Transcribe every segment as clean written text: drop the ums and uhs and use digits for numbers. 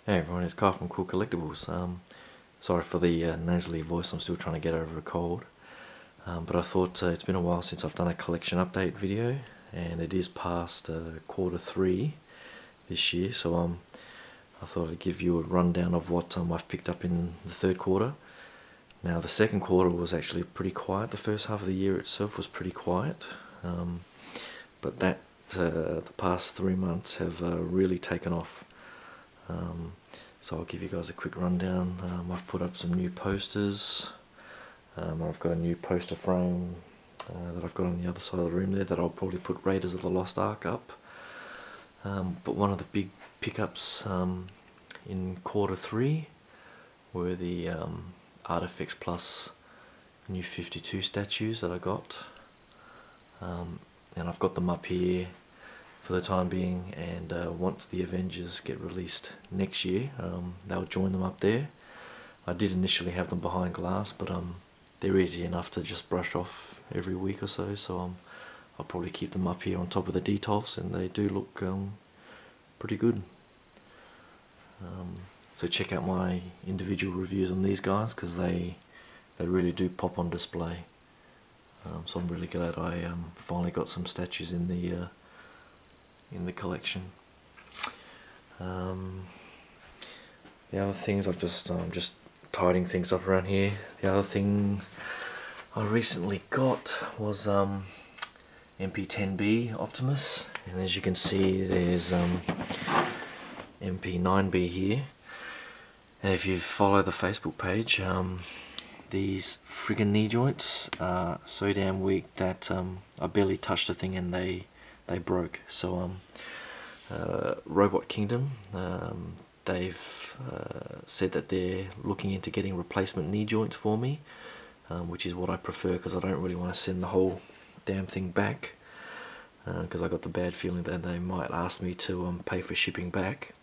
Hey everyone, it's Kyle from Kool Collectibles. Sorry for the nasally voice, I'm still trying to get over a cold. But I thought it's been a while since I've done a collection update video, and it is past Q3 this year, so I thought I'd give you a rundown of what I've picked up in the third quarter. Now the second quarter was actually pretty quiet. The first half of the year itself was pretty quiet, but the past 3 months have really taken off. So I'll give you guys a quick rundown. I've put up some new posters. I've got a new poster frame that I've got on the other side of the room there that I'll probably put Raiders of the Lost Ark up. But one of the big pickups in Q3 were the Artifacts Plus new 52 statues that I got. And I've got them up here for the time being, and once the Avengers get released next year, they'll join them up there. I did initially have them behind glass, but they're easy enough to just brush off every week or so, I'll probably keep them up here on top of the detolfs, and they do look pretty good. So check out my individual reviews on these guys, because they really do pop on display. So I'm really glad I finally got some statues in the collection. The other things I'm just tidying things up around here. The other thing I recently got was MP10B Optimus, and as you can see there's MP9B here, and if you follow the Facebook page, these friggin' knee joints are so damn weak that I barely touched the thing and they broke. So Robot Kingdom, they've said that they're looking into getting replacement knee joints for me, which is what I prefer, because I don't really want to send the whole damn thing back, because I got the bad feeling that they might ask me to pay for shipping back.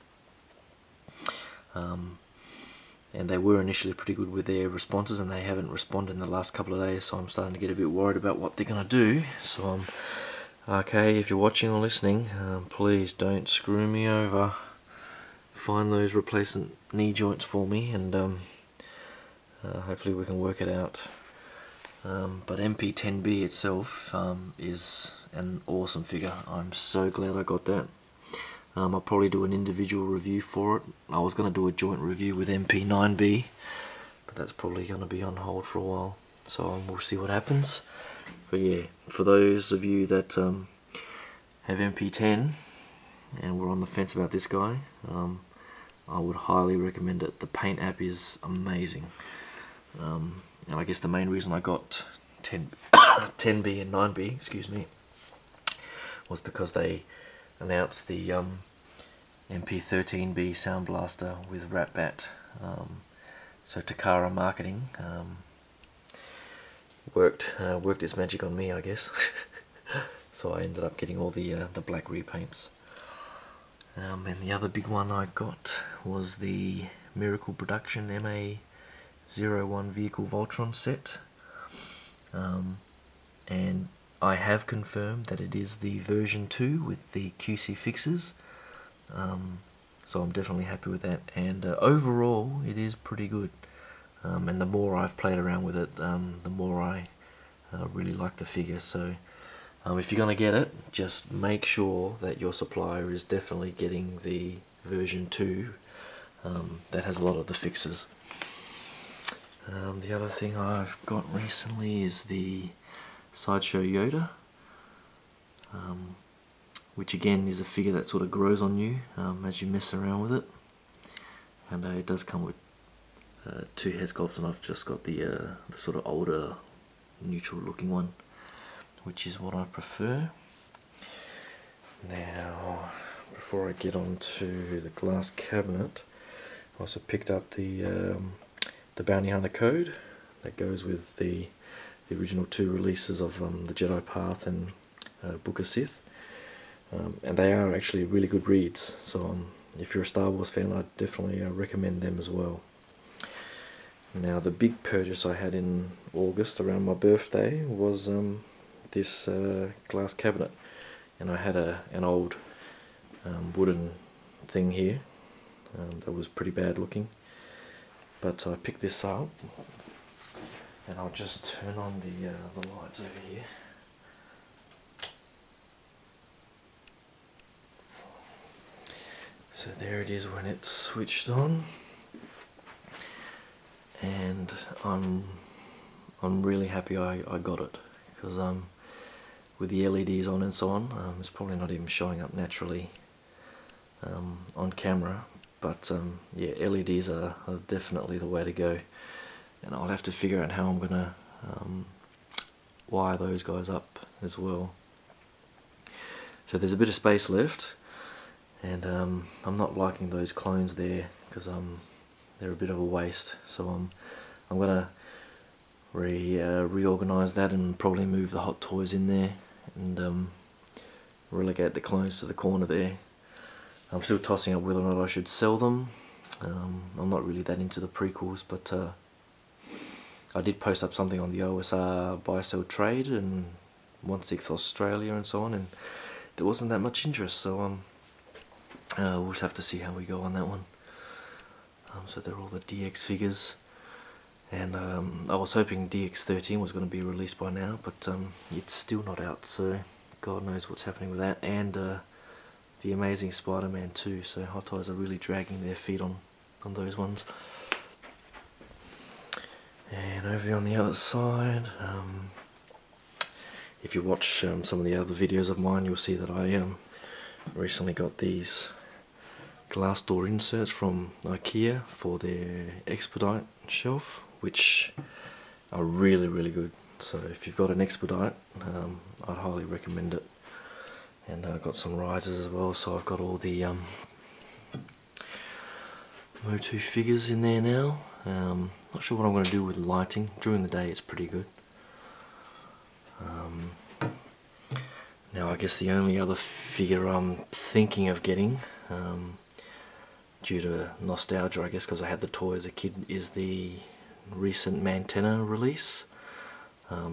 And they were initially pretty good with their responses, and they haven't responded in the last couple of days, so I'm starting to get a bit worried about what they're going to do. So okay, if you're watching or listening, please don't screw me over. Find those replacement knee joints for me, and hopefully we can work it out. But MP10B itself is an awesome figure. I'm so glad I got that. I'll probably do an individual review for it. I was going to do a joint review with MP9B, but that's probably going to be on hold for a while, so we'll see what happens. But yeah, for those of you that have MP10 and were on the fence about this guy, I would highly recommend it. The paint app is amazing, and I guess the main reason I got 10B and 9B, excuse me, was because they announced the MP13B Sound Blaster with Ratbat. So Takara Marketing worked its magic on me, I guess. So I ended up getting all the black repaints. And the other big one I got was the Miracle Production MA01 Vehicle Voltron set. And I have confirmed that it is the version 2 with the QC fixes, so I'm definitely happy with that, and overall it is pretty good, and the more I've played around with it, the more I really like the figure. So if you're going to get it, just make sure that your supplier is definitely getting the version 2 that has a lot of the fixes. The other thing I've got recently is the Sideshow Yoda, which again is a figure that sort of grows on you as you mess around with it, and it does come with 2 head sculpts, and I've just got the sort of older neutral looking one, which is what I prefer. Now before I get on to the glass cabinet, I also picked up the Bounty Hunter code that goes with the original 2 releases of the Jedi Path and Book of Sith, and they are actually really good reads, so if you're a Star Wars fan, I'd definitely recommend them as well. Now the big purchase I had in August around my birthday was this glass cabinet, and I had an old wooden thing here that was pretty bad looking. But I picked this up, and I'll just turn on the lights over here. So there it is when it's switched on, and I'm really happy I got it, because with the LEDs on and so on, it's probably not even showing up naturally on camera, but yeah, LEDs are definitely the way to go, and I'll have to figure out how I'm gonna wire those guys up as well. So there's a bit of space left, and I'm not liking those clones there, because they're a bit of a waste, so I'm gonna reorganize that and probably move the Hot Toys in there and relegate the clones to the corner there. I'm still tossing up whether or not I should sell them. I'm not really that into the prequels, but I did post up something on the OSR buy sell trade and 1/6 Australia and so on, and there wasn't that much interest, so we'll just have to see how we go on that one. So they're all the DX figures, and I was hoping DX13 was going to be released by now, but it's still not out, so God knows what's happening with that, and the Amazing Spider-Man 2, so Hot Toys are really dragging their feet on those ones. And over on the other side, if you watch some of the other videos of mine, you'll see that I recently got these glass door inserts from IKEA for their Expedite shelf, which are really good. So if you've got an Expedite, I'd highly recommend it. And I've got some risers as well, so I've got all the Motu figures in there now. Not sure what I'm going to do with lighting. During the day it's pretty good. Now I guess the only other figure I'm thinking of getting, due to nostalgia I guess, because I had the toy as a kid, is the recent Mantenna release.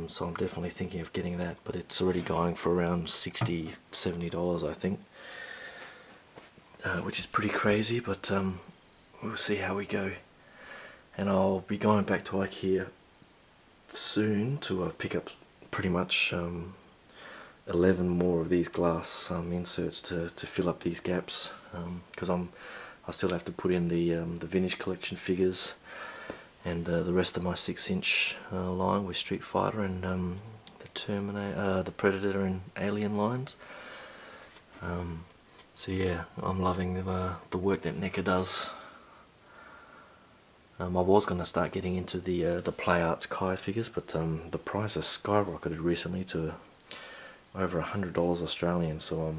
So I'm definitely thinking of getting that, but it's already going for around $60–70 I think, which is pretty crazy, but we'll see how we go. And I'll be going back to IKEA soon to pick up pretty much 11 more of these glass inserts to fill up these gaps, because I still have to put in the vintage collection figures and the rest of my 6-inch line with Street Fighter and the Terminator, the Predator and Alien lines. So yeah, I'm loving the work that NECA does. I was going to start getting into the Play Arts Kai figures, but the price has skyrocketed recently to over $100 Australian. So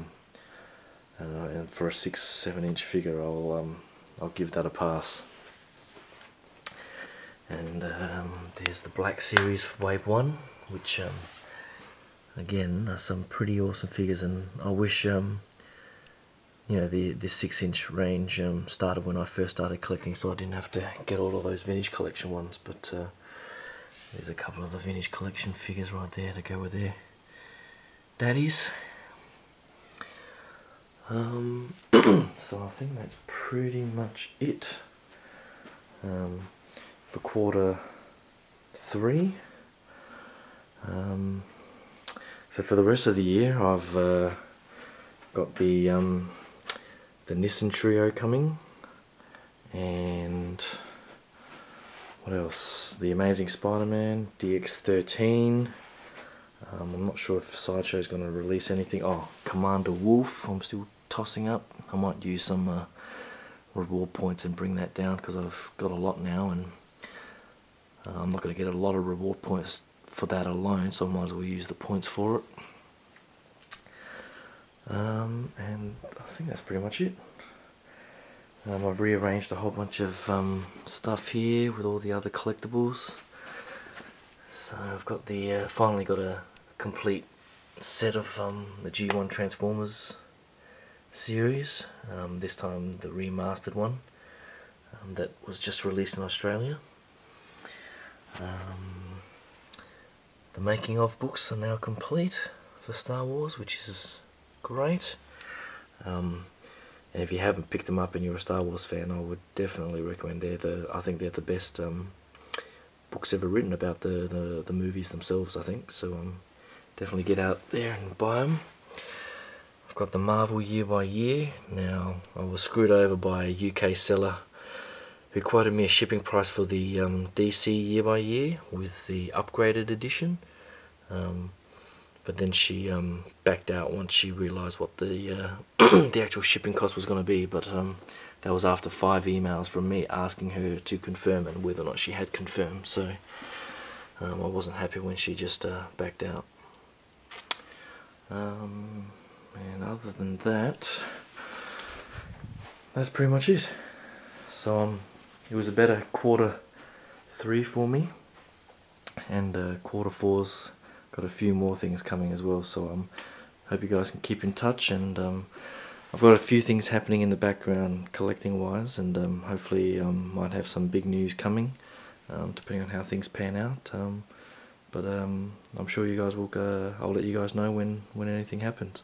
and for a 6-7 inch figure, I'll give that a pass. And there's the Black Series Wave 1, which again are some pretty awesome figures, and I wish you know, the 6-inch range started when I first started collecting, so I didn't have to get all of those vintage collection ones. But there's a couple of the vintage collection figures right there to go with their daddies. So I think that's pretty much it for quarter 3. So for the rest of the year, I've got the Nissan Trio coming, and what else? The Amazing Spider-Man, DX13. I'm not sure if Sideshow's going to release anything. Oh, Commander Wolf, I'm still tossing up. I might use some reward points and bring that down, because I've got a lot now, and I'm not going to get a lot of reward points for that alone, so I might as well use the points for it. And I think that's pretty much it. I've rearranged a whole bunch of stuff here with all the other collectibles. So I've got the finally got a complete set of the G1 Transformers series. This time the remastered one that was just released in Australia. The making of books are now complete for Star Wars, which is great. And if you haven't picked them up and you're a Star Wars fan, I would definitely recommend. I think they're the best books ever written about the movies themselves, I think. So definitely get out there and buy them. I've got the Marvel Year by Year. Now, I was screwed over by a UK seller who quoted me a shipping price for the DC Year by Year with the upgraded edition. But then she backed out once she realised what the the actual shipping cost was going to be. But that was after 5 emails from me asking her to confirm and whether or not she had confirmed. So I wasn't happy when she just backed out. And other than that, that's pretty much it. So it was about a Q3 for me, and Q4's got a few more things coming as well. So hope you guys can keep in touch, and I've got a few things happening in the background collecting wise, and hopefully might have some big news coming, depending on how things pan out. But I'm sure you guys will. I'll let you guys know when anything happens.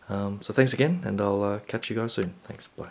So thanks again, and I'll catch you guys soon. Thanks. Bye.